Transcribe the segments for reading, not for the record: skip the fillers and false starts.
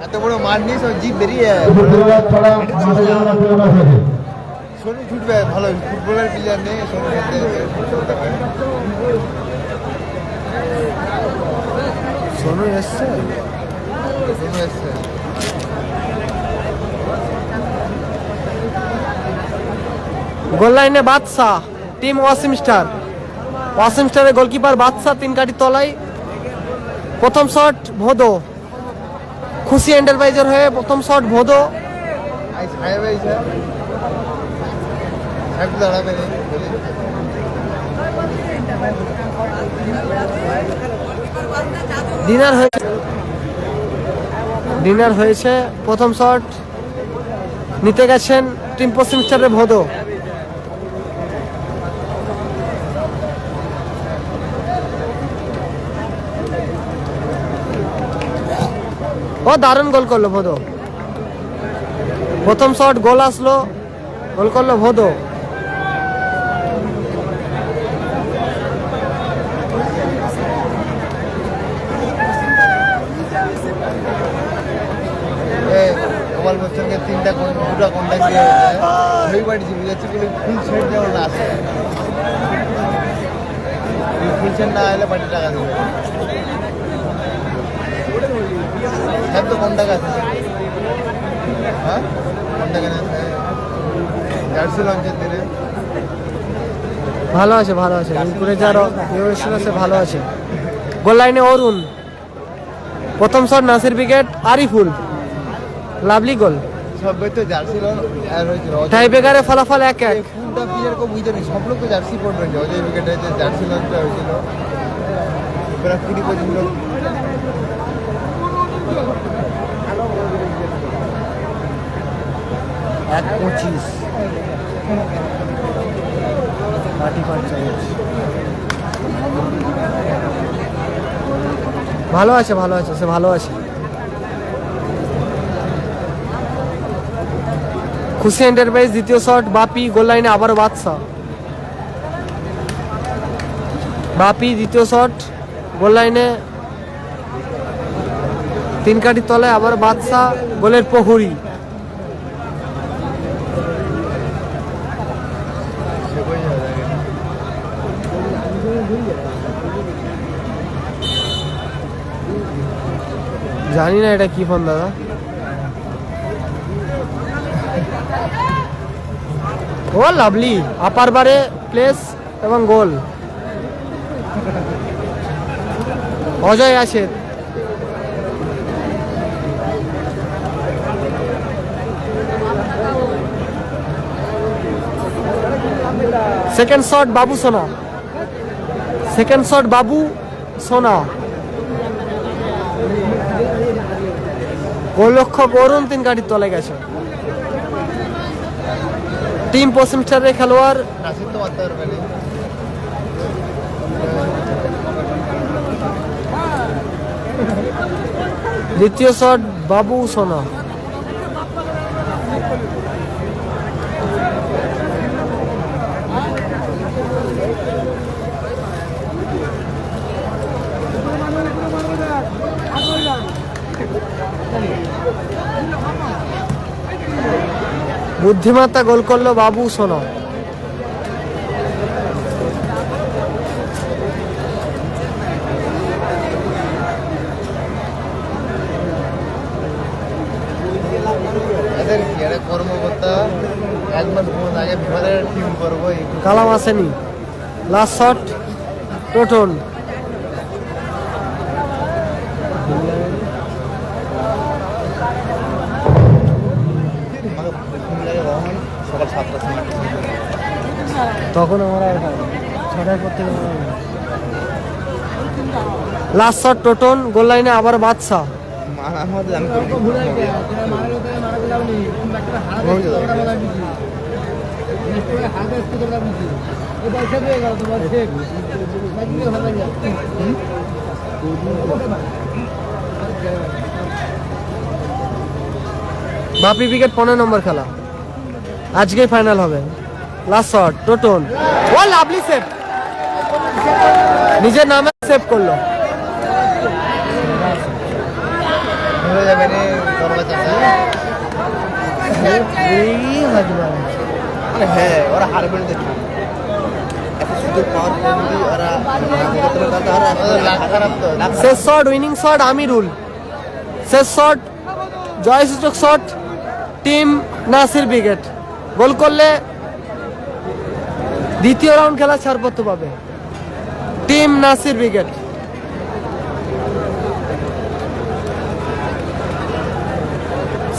এত বড় মাঠ নিয়ে সব জিপ বেরিয়ে সোনু ছুটবে ভালো ফুটবলের প্লেয়ার নেই সোনু সোনু এসছে সোনু এসছে গোল লাইনে বাদশাহ টিম ওয়াসিম স্টারের গোলকিপার বাদশাহ 3 কাঠি তলায়। প্রথম শট ভোদো, খুশি এন্টারপ্রাইজের হয়ে প্রথম শট ভোদো। ডিনার হয়েছে প্রথম শট নিতে গেছেন টিম পশ্চিম স্টারের ভোদো। ও দারুণ গোল করলো ভোদো। প্রথম শট গোল আসলো, গোল করলো ভোদো। গোপাল বচ্চনকে দুটা কন্ট্যাক্ট দিয়ে হয়েছে ওই বাড়ি চলে যাচ্ছে বলে ফুল সেট যেমন না আসে ফুল সেট না এলে বাড়ি টাকা দেবে হ্যাঁ তো কন্ট্যাক্ট আছে হ্যাঁ কন্ট্যাক্ট আছে জার্সি লঞ্চের দিনে ভালো আছে ভালো আছে মিরপুরে যার আছে ভালো আছে। গোল লাইনে অরুণ, প্রথম shot Nasir wicket, Ariful lovely গোল। সবাই তো জার্সি লঞ্চ আর হয়েছিল টাই ব্রেকারে ফলাফল 1-1। কোনটা প্লেয়ার কো বুঝতে নেই সব লোক তো জার্সি পড়বে অজয় উইকেটে যে জার্সি লঞ্চটা হয়েছিল পুরো 20-25 লোক 1-25 ভালো আছে ভালো আছে সে ভালো আছে। খুশি এন্টারপ্রাইজ দ্বিতীয় শট বাপি, গোল লাইনে আবার বাদশা। বাপি দ্বিতীয় শট গোল লাইনে 3 কাঠি তলায় আবার বাদশা, গোলের প্রহরী। জানি না এটা কি ফোন দাদা। ও লাভলি আপার বারে প্লেস এবং গোল। অজয় আছে সেকেন্ড শট বাবু সোনা, সেকেন্ড শট বাবু সোনা। গোলরক্ষক অরুণ 3 কাঠির তলে গেছে। টিম পশ্চিম স্টারের খেলোয়াড় নাসির তো মারতে পারবে না দ্বিতীয় শট বাবু সোনা। বুদ্ধিমত্তা গোল করলো বাবু সোনা। কর্মকর্তা একবার আগে বিভাগের টিম করবো কালাম আসেনি। লাস্ট শট টোটন, সকাল 7টার সময় তখন আমরা 6টার পর থেকে লাস্ট শট টোটন, গোল লাইনে আবার বাদশা। বাপি উইকেট 15 নম্বর খেলা, আজকেই ফাইনাল হবে। লাস্ট শট টোটন, ও লাভলি সেভ, নিজের নামে সেভ করলো। পারবেন দেখি এত সুযোগ পাওয়ার পর যদি ওরা লাখ খারাপ তো শেষ শট উইনিং শট আমিরুল, শেষ শট জয়সূচক shot team Nasir brigade. Goal করলে দ্বিতীয় রাউন্ড খেলা ছাড়পত্র পাবে টিম নাসির ব্রিগেড।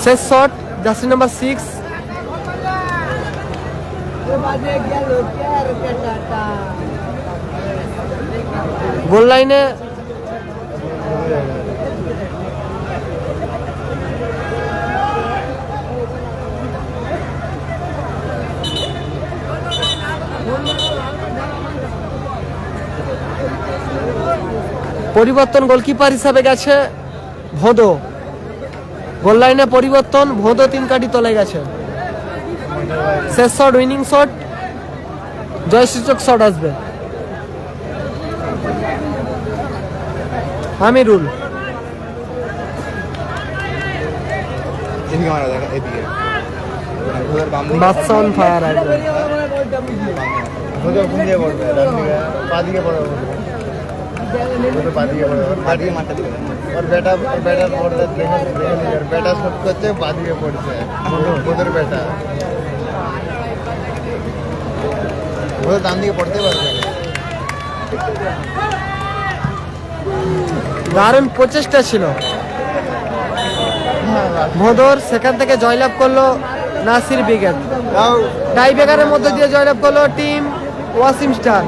শেষ শট জার্সি নাম্বার 6, গোল লাইনে পরিবর্তন, গোলকিপার হিসাবে গেছে ভোদো। গোল লাইনে পরিবর্তন, ভোদো 3 কাঠি তলে গেছে। শেষ শট উইনিং শট জয়সূচক শট আসবে আমিরুল। এদিকে মারা দেখা এদিকে ওদের বাম দিকে বাদশা অন ফায়ার আসবে। ওদের কোন দিকে পড়বে ডান দিকে পা দিকে পড়বে ওদের পা দিকে পড়বে পা দিকে মারতে দিবে और बेटा पड़ता देखो यार बेटा शॉट করছে পা দিকে পড়ছে ওদের বেটা ওদের ডান দিকে পড়তে পারবে দারুণ প্রচেষ্টা ছিল ভোদর, সেখান থেকে জয়লাভ করলো নাসির ব্রিগেড। দাও টাই ব্রেকারের মধ্যে দিয়ে জয়লাভ করলো team Wasim star,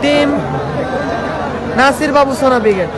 team Nasir বাবু সোনা ব্রিগেড।